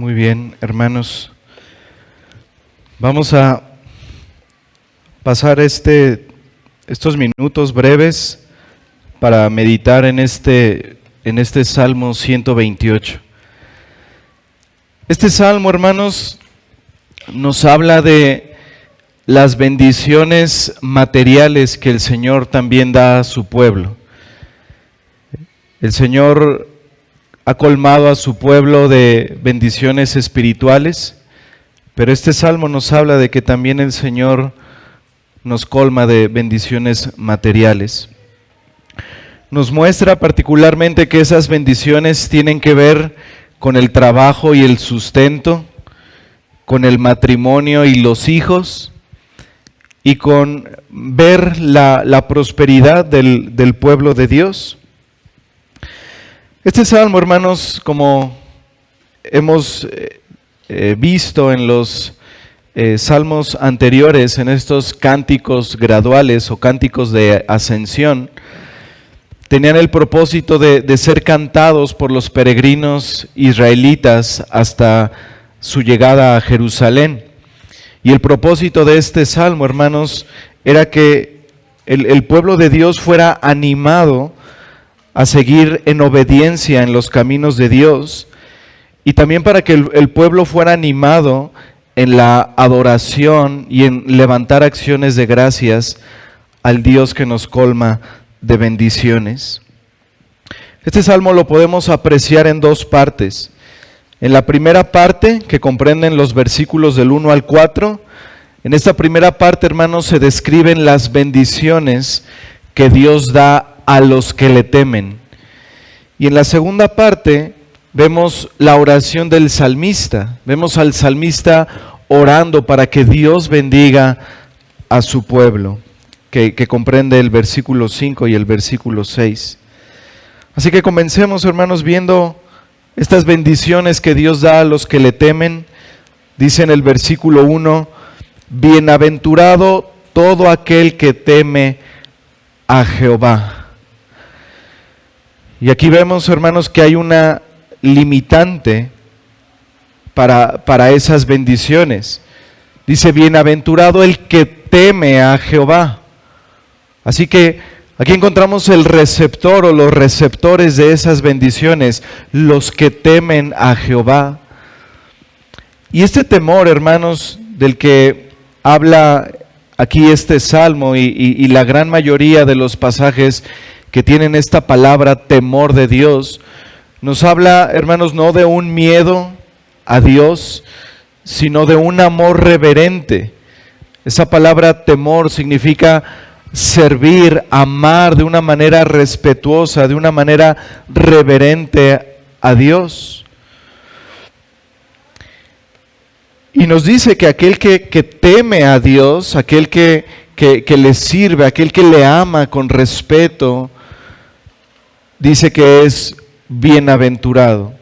Muy bien, hermanos. Vamos a pasar estos minutos breves para meditar en este Salmo 128. Este Salmo, hermanos, nos habla de las bendiciones materiales que el Señor también da a su pueblo. El Señor ha colmado a su pueblo de bendiciones espirituales, pero este Salmo nos habla de que también el Señor nos colma de bendiciones materiales. Nos muestra particularmente que esas bendiciones tienen que ver con el trabajo y el sustento, con el matrimonio y los hijos, y con ver la prosperidad del pueblo de Dios. Este salmo, hermanos, como hemos visto en los salmos anteriores, en estos cánticos graduales o cánticos de ascensión, tenían el propósito de ser cantados por los peregrinos israelitas hasta su llegada a Jerusalén. Y el propósito de este salmo, hermanos, era que el pueblo de Dios fuera animado a seguir en obediencia en los caminos de Dios, y también para que el pueblo fuera animado en la adoración y en levantar acciones de gracias al Dios que nos colma de bendiciones. Este salmo lo podemos apreciar en dos partes. En la primera parte, que comprenden los versículos del 1 al 4, en esta primera parte, hermanos, se describen las bendiciones que Dios da a los que le temen. Y en la segunda parte vemos la oración del salmista. Vemos al salmista orando para que Dios bendiga a su pueblo, que comprende el versículo 5 y el versículo 6. Así que comencemos, hermanos, viendo estas bendiciones que Dios da a los que le temen. Dice en el versículo 1, bienaventurado todo aquel que teme a Jehová. Y aquí vemos, hermanos, que hay una limitante para esas bendiciones. Dice, bienaventurado el que teme a Jehová. Así que aquí encontramos el receptor o los receptores de esas bendiciones, los que temen a Jehová. Y este temor, hermanos, del que habla aquí este salmo y la gran mayoría de los pasajes que tienen esta palabra temor de Dios, nos habla, hermanos, no de un miedo a Dios, sino de un amor reverente. Esa palabra temor significa servir, amar de una manera respetuosa, de una manera reverente a Dios. Y nos dice que aquel que teme a Dios, aquel que le sirve, aquel que le ama con respeto, dice que es bienaventurado.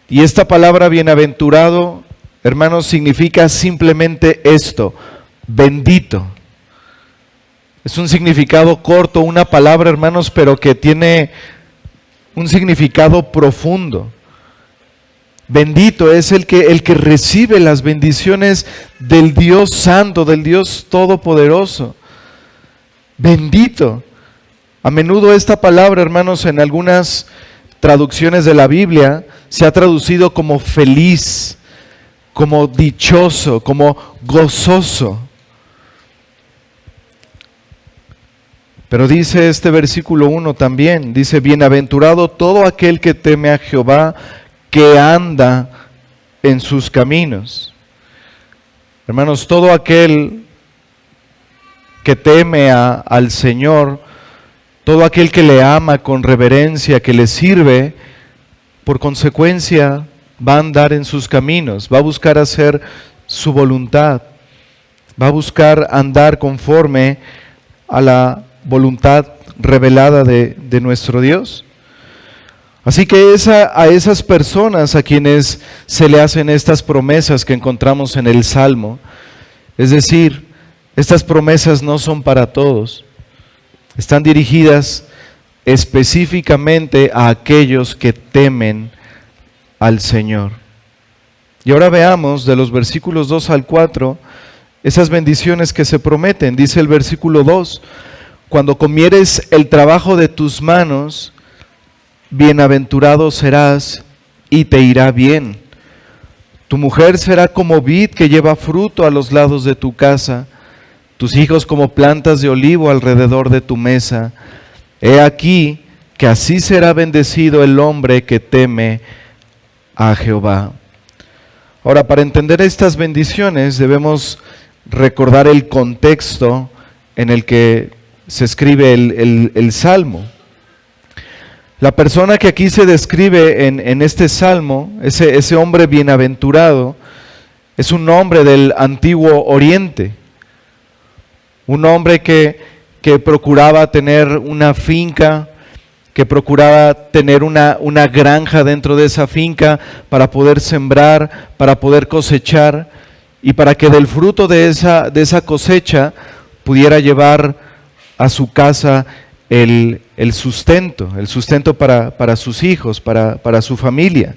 Y esta palabra bienaventurado, hermanos, significa simplemente esto, bendito. Es un significado corto, una palabra, hermanos, pero que tiene un significado profundo. Bendito es el que recibe las bendiciones del Dios Santo, del Dios Todopoderoso. Bendito. A menudo esta palabra, hermanos, en algunas traducciones de la Biblia se ha traducido como feliz, como dichoso, como gozoso. Pero dice este versículo 1 también, dice, bienaventurado todo aquel que teme a Jehová, que anda en sus caminos. Hermanos, todo aquel que teme al Señor, todo aquel que le ama con reverencia, que le sirve, por consecuencia va a andar en sus caminos, va a buscar hacer su voluntad, va a buscar andar conforme a la voluntad revelada de nuestro Dios. Así que a esas personas a quienes se le hacen estas promesas que encontramos en el Salmo, es decir, estas promesas no son para todos, están dirigidas específicamente a aquellos que temen al Señor. Y ahora veamos de los versículos 2 al 4 esas bendiciones que se prometen. Dice el versículo 2, cuando comieres el trabajo de tus manos, bienaventurado serás y te irá bien. Tu mujer será como vid que lleva fruto a los lados de tu casa, tus hijos como plantas de olivo alrededor de tu mesa. He aquí que así será bendecido el hombre que teme a Jehová. Ahora, para entender estas bendiciones debemos recordar el contexto en el que se escribe el Salmo. La persona que aquí se describe en este Salmo, ese hombre bienaventurado, es un hombre del antiguo Oriente, un hombre que procuraba tener una finca, que procuraba tener una granja dentro de esa finca para poder sembrar, para poder cosechar y para que del fruto de esa cosecha pudiera llevar a su casa el sustento para sus hijos, para su familia.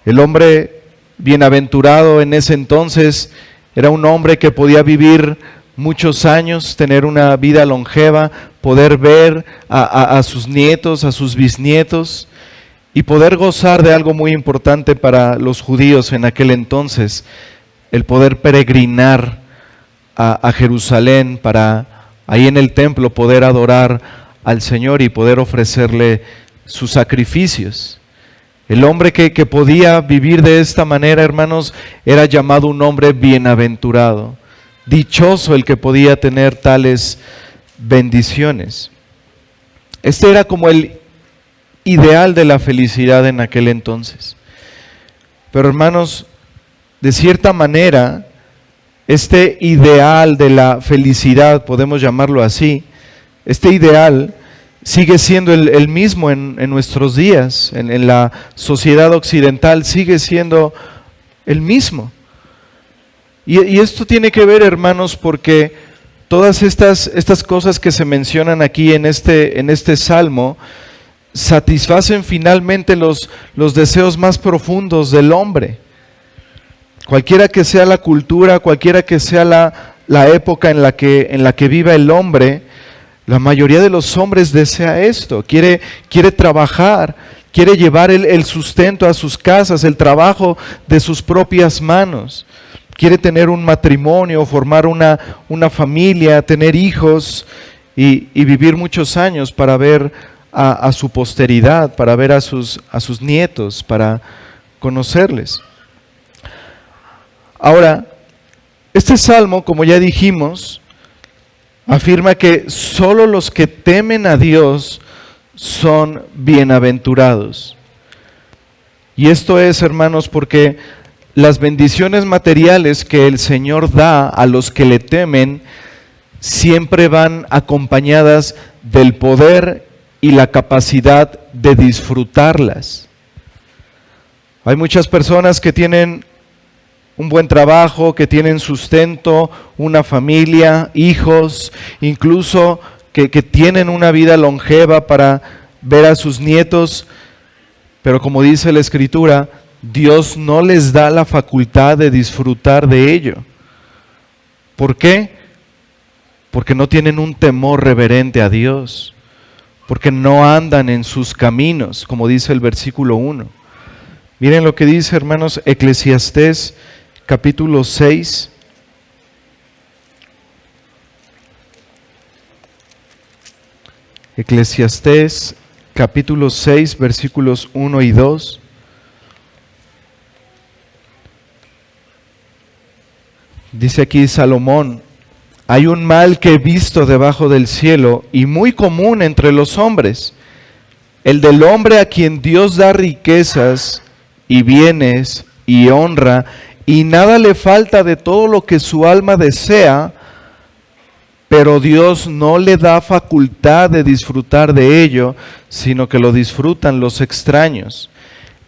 El hombre bienaventurado en ese entonces era un hombre que podía vivir muchos años, tener una vida longeva, poder ver a sus nietos, a sus bisnietos y poder gozar de algo muy importante para los judíos en aquel entonces, el poder peregrinar a Jerusalén para ahí en el templo poder adorar al Señor y poder ofrecerle sus sacrificios. El hombre que podía vivir de esta manera, hermanos, era llamado un hombre bienaventurado. Dichoso el que podía tener tales bendiciones. Este era como el ideal de la felicidad en aquel entonces. Pero hermanos, de cierta manera, este ideal de la felicidad, podemos llamarlo así, este ideal sigue siendo el mismo en nuestros días, en la sociedad occidental sigue siendo el mismo. Y esto tiene que ver, hermanos, porque todas estas cosas que se mencionan aquí en este salmo satisfacen finalmente los deseos más profundos del hombre. Cualquiera que sea la cultura, cualquiera que sea la época en la que viva el hombre, la mayoría de los hombres desea esto, quiere trabajar, quiere llevar el sustento a sus casas, el trabajo de sus propias manos. Quiere tener un matrimonio, formar una familia, tener hijos y vivir muchos años para ver a su posteridad, para ver a sus nietos, para conocerles. Ahora, este salmo, como ya dijimos, afirma que solo los que temen a Dios son bienaventurados. Y esto es, hermanos, porque las bendiciones materiales que el Señor da a los que le temen siempre van acompañadas del poder y la capacidad de disfrutarlas. Hay muchas personas que tienen un buen trabajo, que tienen sustento, una familia, hijos, incluso que tienen una vida longeva para ver a sus nietos, pero como dice la Escritura, Dios no les da la facultad de disfrutar de ello. ¿Por qué? Porque no tienen un temor reverente a Dios, porque no andan en sus caminos, como dice el versículo 1. Miren lo que dice, hermanos, Eclesiastés capítulo 6. Eclesiastés capítulo 6, versículos 1 y 2. Dice aquí Salomón: hay un mal que he visto debajo del cielo y muy común entre los hombres, el del hombre a quien Dios da riquezas y bienes y honra, y nada le falta de todo lo que su alma desea, pero Dios no le da facultad de disfrutar de ello, sino que lo disfrutan los extraños.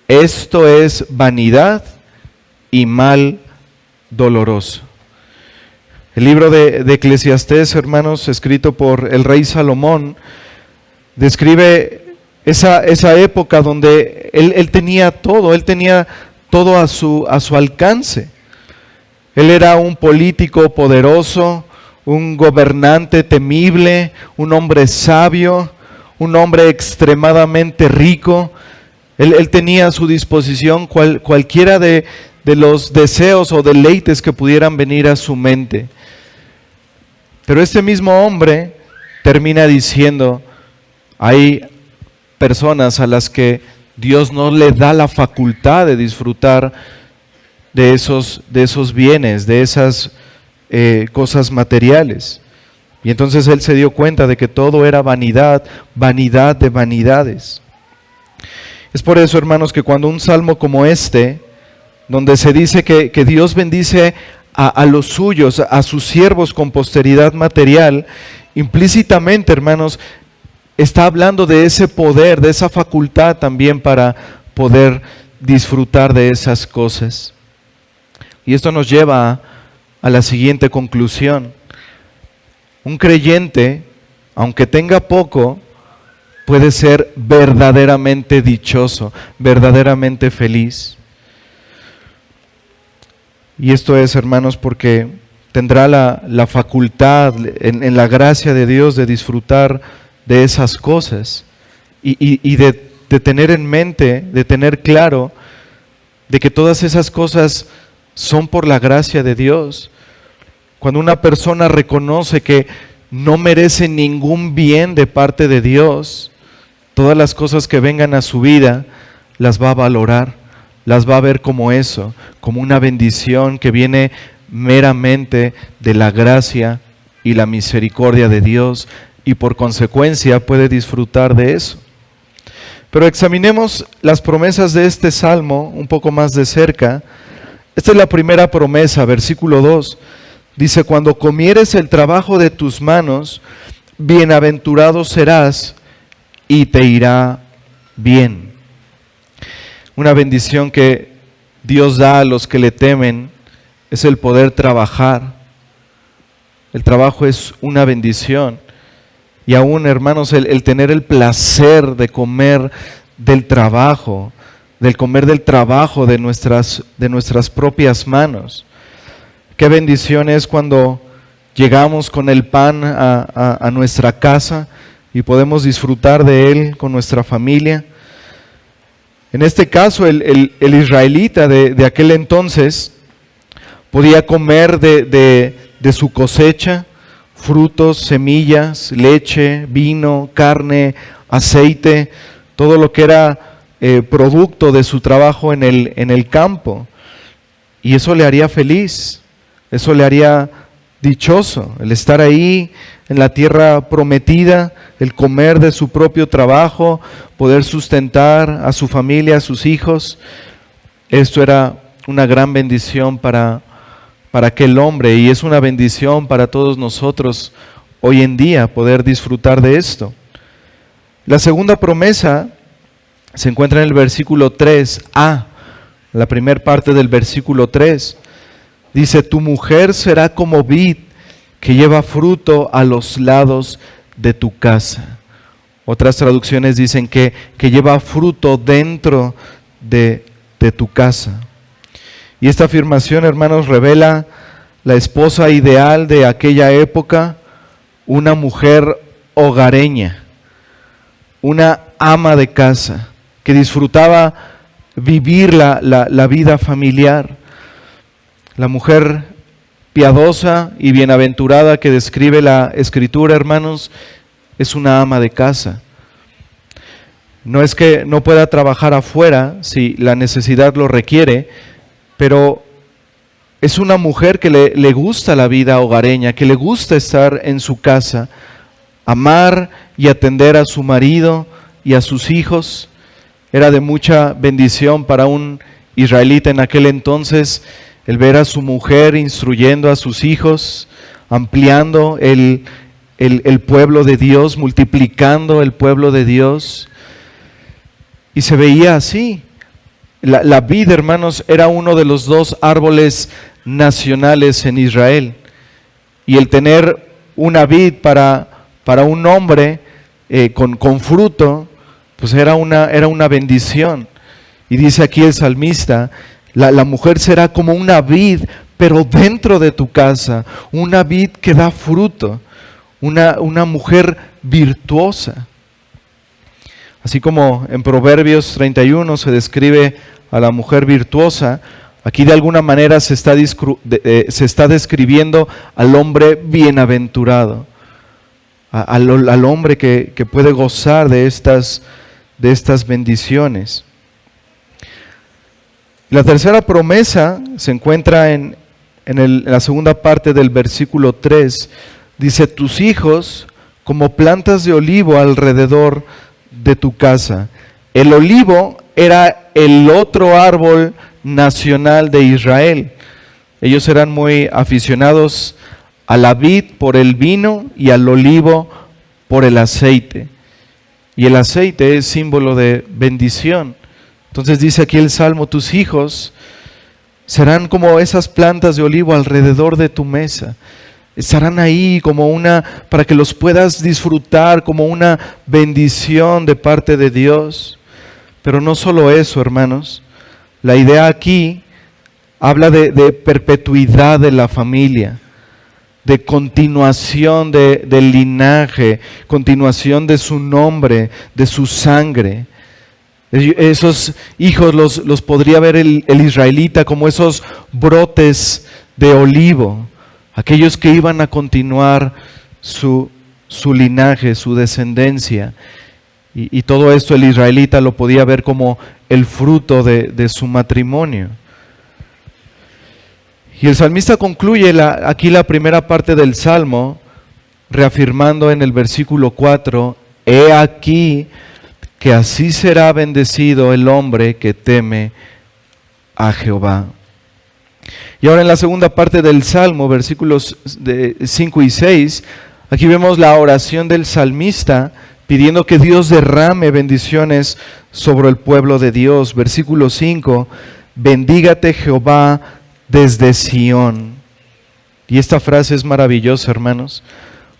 Esto es vanidad y mal doloroso. El libro de Eclesiastés, hermanos, escrito por el rey Salomón, describe esa época donde él tenía todo, él tenía todo a su alcance. Él era un político poderoso, un gobernante temible, un hombre sabio, un hombre extremadamente rico. Él tenía a su disposición cualquiera de los deseos o deleites que pudieran venir a su mente. Pero este mismo hombre termina diciendo, hay personas a las que Dios no le da la facultad de disfrutar de esos bienes, de esas cosas materiales. Y entonces él se dio cuenta de que todo era vanidad, vanidad de vanidades. Es por eso, hermanos, que cuando un salmo como este, donde se dice que Dios bendice a los suyos, a sus siervos con posteridad material, implícitamente, hermanos, está hablando de ese poder, de esa facultad también para poder disfrutar de esas cosas. Y esto nos lleva a la siguiente conclusión. Un creyente, aunque tenga poco, puede ser verdaderamente dichoso, verdaderamente feliz. Y esto es, hermanos, porque tendrá la facultad en la gracia de Dios de disfrutar de esas cosas y de tener en mente, de tener claro de que todas esas cosas son por la gracia de Dios. Cuando una persona reconoce que no merece ningún bien de parte de Dios, todas las cosas que vengan a su vida las va a valorar, las va a ver como eso, como una bendición que viene meramente de la gracia y la misericordia de Dios, y por consecuencia puede disfrutar de eso. Pero examinemos las promesas de este salmo un poco más de cerca. Esta es la primera promesa, versículo 2. Dice, cuando comieres el trabajo de tus manos, bienaventurado serás y te irá bien. Una bendición que Dios da a los que le temen es el poder trabajar. El trabajo es una bendición. Y aún, hermanos, el tener el placer de comer del trabajo, del comer del trabajo de nuestras propias manos. Qué bendición es cuando llegamos con el pan a nuestra casa y podemos disfrutar de él con nuestra familia. En este caso, el israelita de aquel entonces podía comer de su cosecha, frutos, semillas, leche, vino, carne, aceite, todo lo que era producto de su trabajo en el campo. Y eso le haría feliz, eso le haría dichoso, el estar ahí en la tierra prometida, el comer de su propio trabajo, poder sustentar a su familia, a sus hijos. Esto era una gran bendición para aquel hombre, y es una bendición para todos nosotros hoy en día poder disfrutar de esto. La segunda promesa se encuentra en el versículo 3a, la primera parte del versículo 3. Dice, tu mujer será como vid que lleva fruto a los lados de tu casa. Otras traducciones dicen que lleva fruto dentro de tu casa. Y esta afirmación, hermanos, revela la esposa ideal de aquella época, una mujer hogareña, una ama de casa, que disfrutaba vivir la vida familiar. La mujer piadosa y bienaventurada que describe la Escritura, hermanos, es una ama de casa. No es que no pueda trabajar afuera si la necesidad lo requiere, pero es una mujer que le gusta la vida hogareña, que le gusta estar en su casa, amar y atender a su marido y a sus hijos. Era de mucha bendición para un israelita en aquel entonces el ver a su mujer instruyendo a sus hijos, ampliando el pueblo de Dios, multiplicando el pueblo de Dios. Y se veía así. La vid, hermanos, era uno de los 2 árboles nacionales en Israel. Y el tener una vid para un hombre con fruto, pues era una bendición. Y dice aquí el salmista La mujer será como una vid, pero dentro de tu casa, una vid que da fruto, una mujer virtuosa. Así como en Proverbios 31 se describe a la mujer virtuosa, aquí de alguna manera se está describiendo al hombre bienaventurado, al hombre que puede gozar de estas bendiciones. La tercera promesa se encuentra en la segunda parte del versículo 3. Dice, tus hijos como plantas de olivo alrededor de tu casa. El olivo era el otro árbol nacional de Israel. Ellos eran muy aficionados a la vid por el vino y al olivo por el aceite. Y el aceite es símbolo de bendición. Entonces dice aquí el Salmo, tus hijos serán como esas plantas de olivo alrededor de tu mesa. Estarán ahí como para que los puedas disfrutar como una bendición de parte de Dios. Pero no solo eso, hermanos. La idea aquí habla de perpetuidad de la familia, de continuación del linaje, continuación de su nombre, de su sangre. Esos hijos los podría ver el israelita como esos brotes de olivo, aquellos que iban a continuar su linaje, su descendencia. Y todo esto el israelita lo podía ver como el fruto de su matrimonio. Y el salmista concluye aquí la primera parte del Salmo, reafirmando en el versículo 4, he aquí que así será bendecido el hombre que teme a Jehová. Y ahora en la segunda parte del Salmo, versículos 5 y 6, aquí vemos la oración del salmista pidiendo que Dios derrame bendiciones sobre el pueblo de Dios. Versículo 5, bendígate Jehová desde Sión. Y esta frase es maravillosa, hermanos,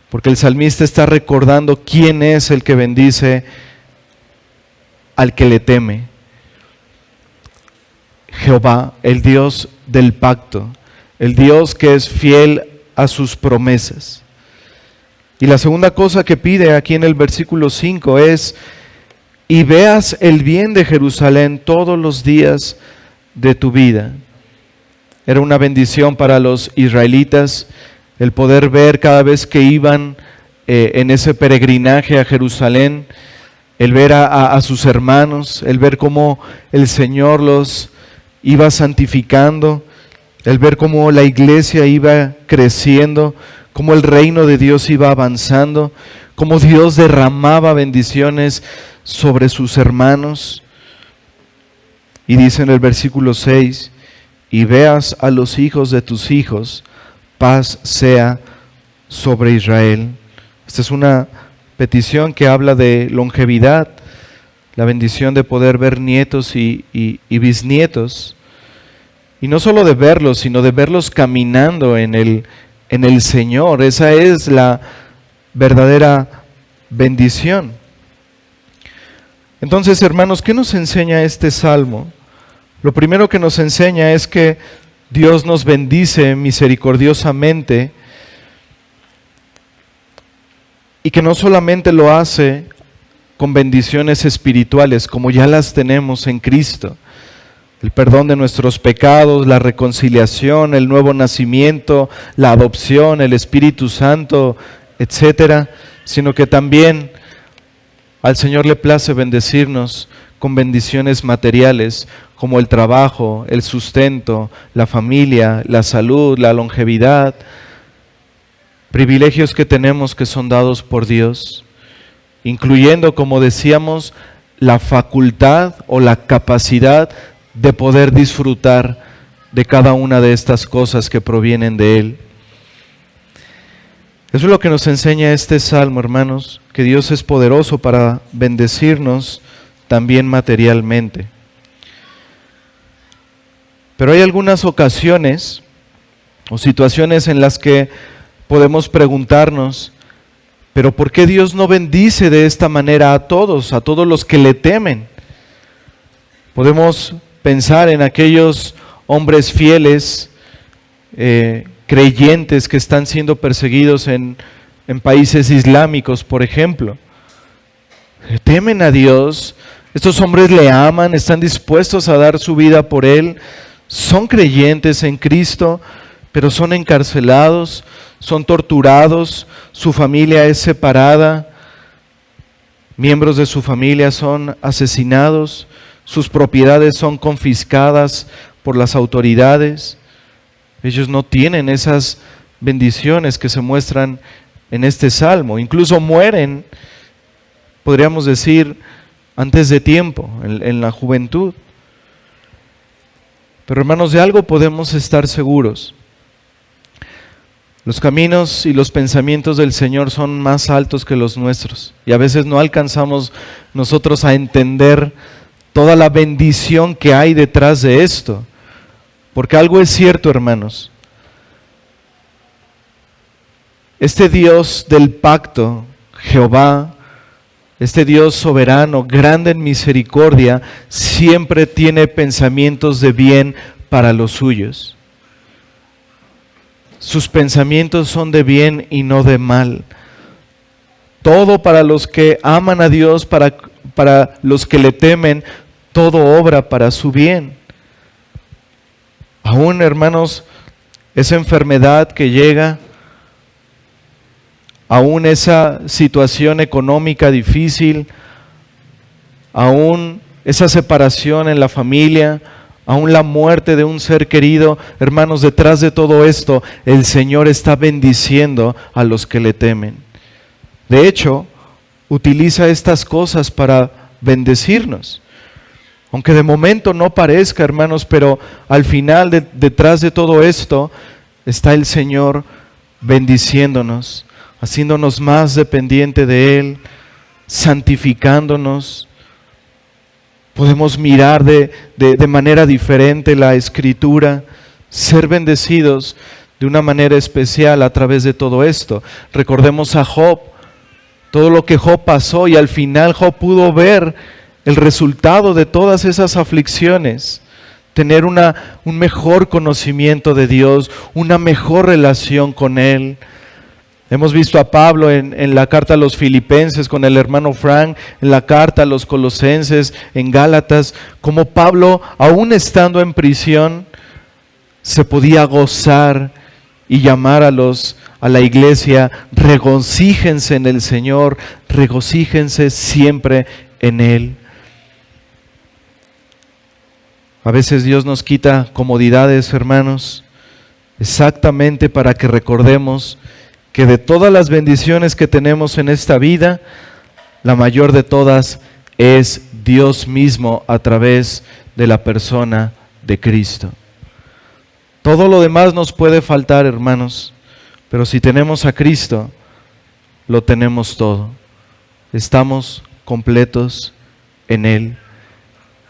porque el salmista está recordando quién es el que bendice al que le teme. Jehová, el Dios del pacto, el Dios que es fiel a sus promesas. Y la segunda cosa que pide aquí en el versículo 5 es, y veas el bien de Jerusalén todos los días de tu vida. Era una bendición para los israelitas el poder ver cada vez que iban en ese peregrinaje a Jerusalén, el ver a sus hermanos, el ver cómo el Señor los iba santificando, el ver cómo la iglesia iba creciendo, cómo el reino de Dios iba avanzando, cómo Dios derramaba bendiciones sobre sus hermanos. Y dice en el versículo 6, y veas a los hijos de tus hijos, paz sea sobre Israel. Esta es una petición que habla de longevidad, la bendición de poder ver nietos y bisnietos. Y no solo de verlos, sino de verlos caminando en el Señor. Esa es la verdadera bendición. Entonces, hermanos, ¿qué nos enseña este salmo? Lo primero que nos enseña es que Dios nos bendice misericordiosamente y que no solamente lo hace con bendiciones espirituales, como ya las tenemos en Cristo, el perdón de nuestros pecados, la reconciliación, el nuevo nacimiento, la adopción, el Espíritu Santo, etcétera, sino que también al Señor le place bendecirnos con bendiciones materiales, como el trabajo, el sustento, la familia, la salud, la longevidad, privilegios que tenemos que son dados por Dios, incluyendo, como decíamos, la facultad o la capacidad de poder disfrutar de cada una de estas cosas que provienen de Él. Eso es lo que nos enseña este salmo, hermanos, que Dios es poderoso para bendecirnos también materialmente. Pero hay algunas ocasiones o situaciones en las que podemos preguntarnos, ¿pero por qué Dios no bendice de esta manera a todos los que le temen? Podemos pensar en aquellos hombres fieles, creyentes que están siendo perseguidos en países islámicos, por ejemplo. Temen a Dios, estos hombres le aman, están dispuestos a dar su vida por Él, son creyentes en Cristo, pero son encarcelados, son torturados, su familia es separada, miembros de su familia son asesinados, sus propiedades son confiscadas por las autoridades. Ellos no tienen esas bendiciones que se muestran en este salmo. Incluso mueren, podríamos decir, antes de tiempo, en la juventud. Pero hermanos, de algo podemos estar seguros. Los caminos y los pensamientos del Señor son más altos que los nuestros. Y a veces no alcanzamos nosotros a entender toda la bendición que hay detrás de esto. Porque algo es cierto, hermanos. Este Dios del pacto, Jehová, este Dios soberano, grande en misericordia, siempre tiene pensamientos de bien para los suyos. Sus pensamientos son de bien y no de mal. Todo para los que aman a Dios, para los que le temen, todo obra para su bien. Aún, hermanos, esa enfermedad que llega, aún esa situación económica difícil, aún esa separación en la familia, aún la muerte de un ser querido, hermanos, detrás de todo esto, el Señor está bendiciendo a los que le temen. De hecho, utiliza estas cosas para bendecirnos. Aunque de momento no parezca, hermanos, pero al final, detrás de todo esto, está el Señor bendiciéndonos, haciéndonos más dependiente de Él, santificándonos. Podemos mirar de manera diferente la Escritura, ser bendecidos de una manera especial a través de todo esto. Recordemos a Job, todo lo que Job pasó, y al final Job pudo ver el resultado de todas esas aflicciones, tener un mejor conocimiento de Dios, una mejor relación con Él. Hemos visto a Pablo en la carta a los Filipenses con el hermano Frank, en la carta a los Colosenses, en Gálatas, como Pablo, aún estando en prisión, se podía gozar y llamar a la iglesia: regocíjense en el Señor, regocíjense siempre en Él. A veces Dios nos quita comodidades, hermanos, exactamente para que recordemos que de todas las bendiciones que tenemos en esta vida, la mayor de todas es Dios mismo a través de la persona de Cristo. Todo lo demás nos puede faltar, hermanos, pero si tenemos a Cristo, lo tenemos todo. Estamos completos en Él.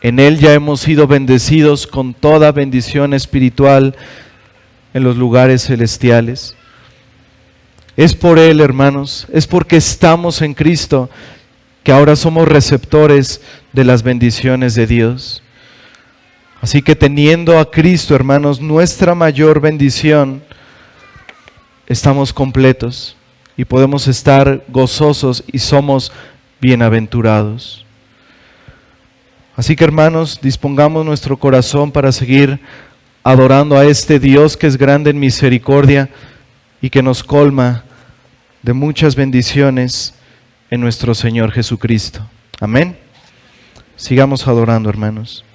En Él ya hemos sido bendecidos con toda bendición espiritual en los lugares celestiales. Es por Él, hermanos, es porque estamos en Cristo que ahora somos receptores de las bendiciones de Dios. Así que teniendo a Cristo, hermanos, nuestra mayor bendición, estamos completos y podemos estar gozosos y somos bienaventurados. Así que, hermanos, dispongamos nuestro corazón para seguir adorando a este Dios que es grande en misericordia y que nos colma de muchas bendiciones en nuestro Señor Jesucristo. Amén. Sigamos adorando, hermanos.